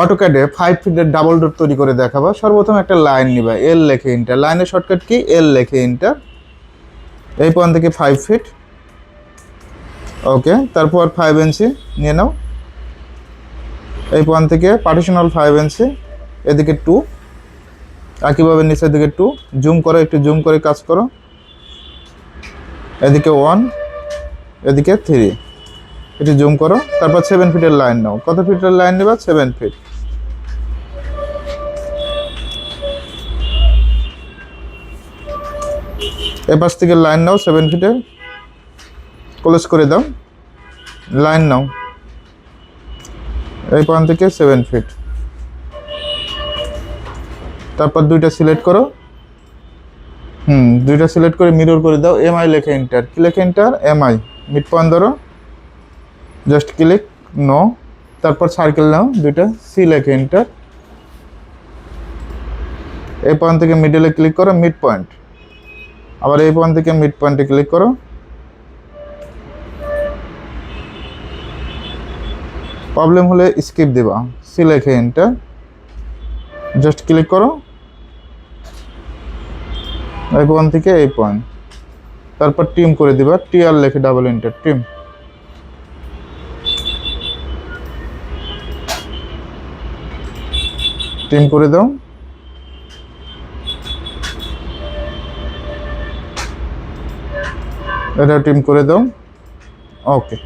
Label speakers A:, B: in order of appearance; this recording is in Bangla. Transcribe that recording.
A: অটোক্যাডে 5 ফিটের ডাবল ডোর তৈরি করে দেখাবো। সর্বপ্রথম একটা লাইন নিবা, এল লেখে ইন্টার। লাইনের শর্টকাট কি? এল লেখে ইন্টার। এই পয়েন্ট থেকে 5 ফিট, ওকে। তারপর 5 ইঞ্চি নিয়ে নাও। এই পয়েন্ট থেকে পার্টিশনাল 5 ইঞ্চি, এদিকে 2, একইভাবে নিচের দিকে 2। জুম করো, একটু জুম করে কাজ করো। এদিকে 1, এদিকে 3, একটু জুম করো। তারপর 7 ফিটের লাইন নাও। কত ফিটের লাইন নেবা? 7 ফিট। এই পাশ থেকে লাইন নাও 7 ফিটের, ক্লোজ করে দাও। লাইন নাও এই পয়েন্ট থেকে 7 ফিট। তারপর দুইটা সিলেক্ট করো, দুইটা সিলেক্ট করে মিরর করে দাও। এমআই লেখে এন্টার। কি লেখে এন্টার? এমআই। মিড পয়েন্ট ধরো, জাস্ট ক্লিক, নো। তারপর সার্কেল নাও দুইটা, সি লেখে এন্টার। এই পয়েন্ট থেকে মিডলে ক্লিক করো, মিড পয়েন্ট। আবার এই পয়েন্ট থেকে মিড পয়েন্টে ক্লিক করো। প্রবলেম হলে স্কিপ দিবা, সি লেখে এন্টার। জাস্ট ক্লিক করো এই পয়েন্ট থেকে এই পয়েন্ট। তারপর টিম করে দিবা, টি আর লেখে ডাবল এন্টার, টিম। টিম করে দাও। এটা টিম করে দাও, ওকে।